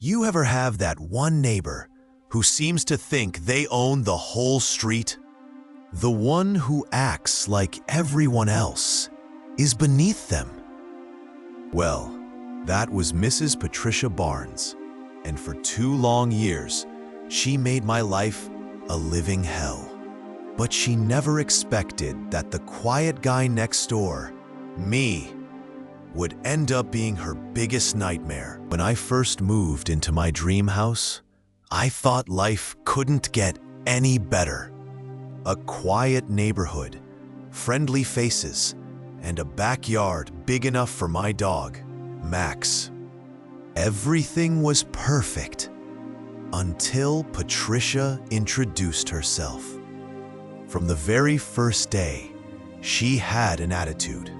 You ever have that one neighbor who seems to think they own the whole street? The one who acts like everyone else is beneath them. Well, that was Mrs. Patricia Barnes, and for 2 long years, she made my life a living hell. But she never expected that the quiet guy next door, me, would end up being her biggest nightmare. When I first moved into my dream house, I thought life couldn't get any better. A quiet neighborhood, friendly faces, and a backyard big enough for my dog, Max. Everything was perfect until Patricia introduced herself. From the very first day, she had an attitude.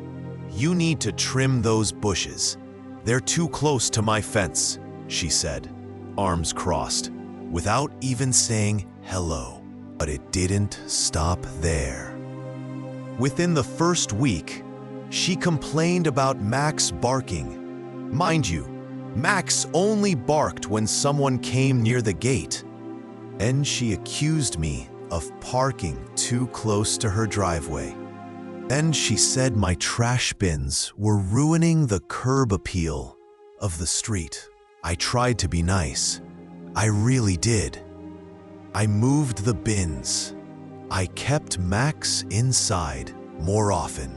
"You need to trim those bushes. They're too close to my fence," she said, arms crossed, without even saying hello. But it didn't stop there. Within the first week, she complained about Max barking. Mind you, Max only barked when someone came near the gate. And she accused me of parking too close to her driveway. Then she said my trash bins were ruining the curb appeal of the street. I tried to be nice. I really did. I moved the bins. I kept Max inside more often.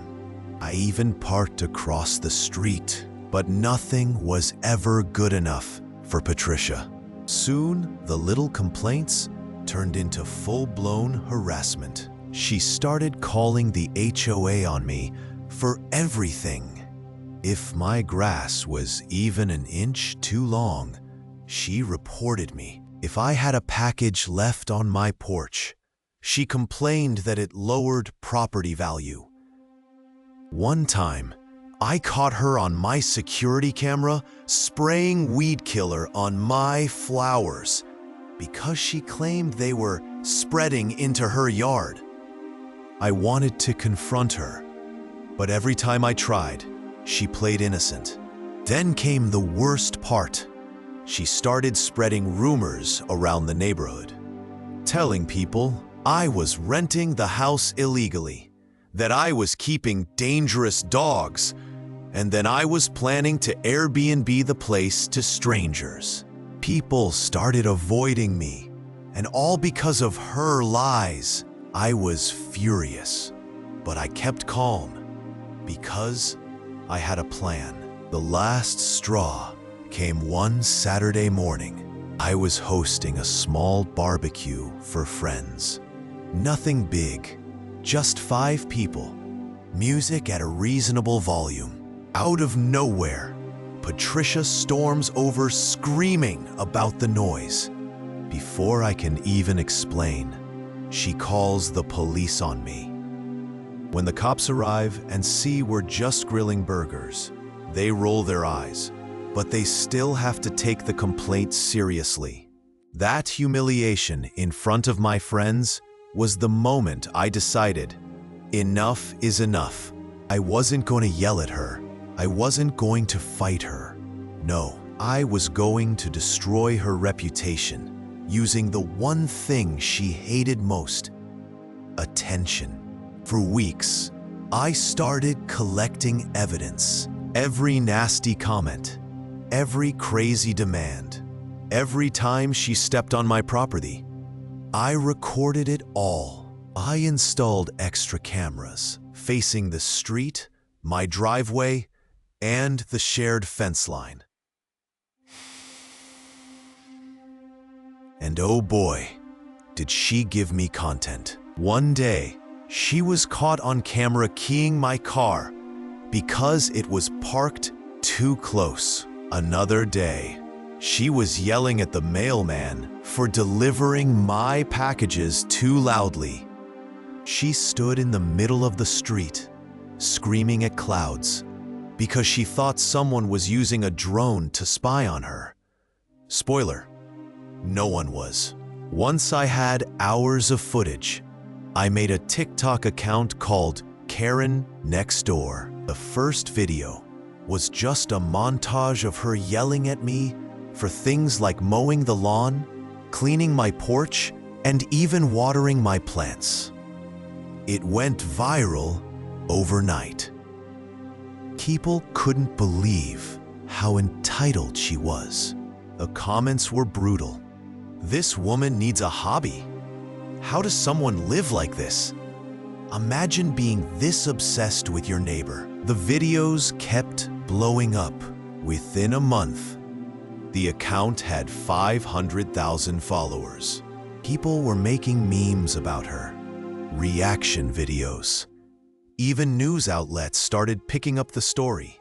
I even parked across the street, but nothing was ever good enough for Patricia. Soon, the little complaints turned into full-blown harassment. She started calling the HOA on me for everything. If my grass was even an inch too long, she reported me. If I had a package left on my porch, she complained that it lowered property value. One time, I caught her on my security camera spraying weed killer on my flowers because she claimed they were spreading into her yard. I wanted to confront her, but every time I tried, she played innocent. Then came the worst part. She started spreading rumors around the neighborhood, telling people I was renting the house illegally, that I was keeping dangerous dogs, and then I was planning to Airbnb the place to strangers. People started avoiding me, and all because of her lies. I was furious, but I kept calm because I had a plan. The last straw came one Saturday morning. I was hosting a small barbecue for friends. Nothing big, just 5 people, music at a reasonable volume. Out of nowhere, Patricia storms over screaming about the noise. Before I can even explain, she calls the police on me. When the cops arrive and see we're just grilling burgers, they roll their eyes, but they still have to take the complaint seriously. That humiliation in front of my friends was the moment I decided enough is enough. I wasn't going to yell at her. I wasn't going to fight her. No, I was going to destroy her reputation using the one thing she hated most: attention. For weeks, I started collecting evidence. Every nasty comment, every crazy demand, every time she stepped on my property. I recorded it all. I installed extra cameras facing the street, my driveway, and the shared fence line. And oh boy, did she give me content. One day, she was caught on camera keying my car because it was parked too close. Another day, she was yelling at the mailman for delivering my packages too loudly. She stood in the middle of the street, screaming at clouds, because she thought someone was using a drone to spy on her. Spoiler: no one was. Once I had hours of footage, I made a TikTok account called Karen Next Door. The first video was just a montage of her yelling at me for things like mowing the lawn, cleaning my porch, and even watering my plants. It went viral overnight. People couldn't believe how entitled she was. The comments were brutal. This woman needs a hobby. How does someone live like this? Imagine being this obsessed with your neighbor. The videos kept blowing up. Within a month, the account had 500,000 followers. People were making memes about her, reaction videos. Even news outlets started picking up the story.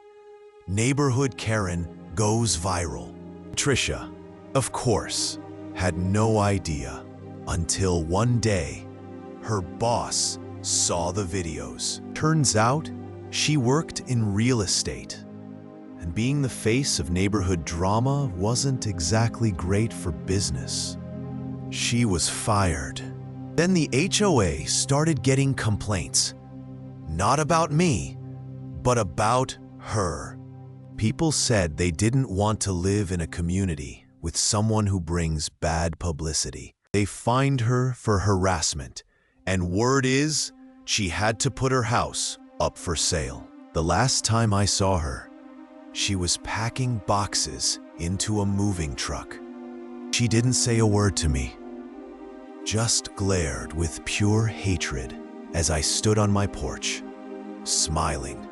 Neighborhood Karen goes viral. Trisha, of course, had no idea until one day her boss saw the videos. Turns out, she worked in real estate, and being the face of neighborhood drama wasn't exactly great for business. She was fired. Then the HOA started getting complaints. Not about me, but about her. People said they didn't want to live in a community with someone who brings bad publicity. They fined her for harassment, and word is she had to put her house up for sale. The last time I saw her, she was packing boxes into a moving truck. She didn't say a word to me, just glared with pure hatred as I stood on my porch, smiling.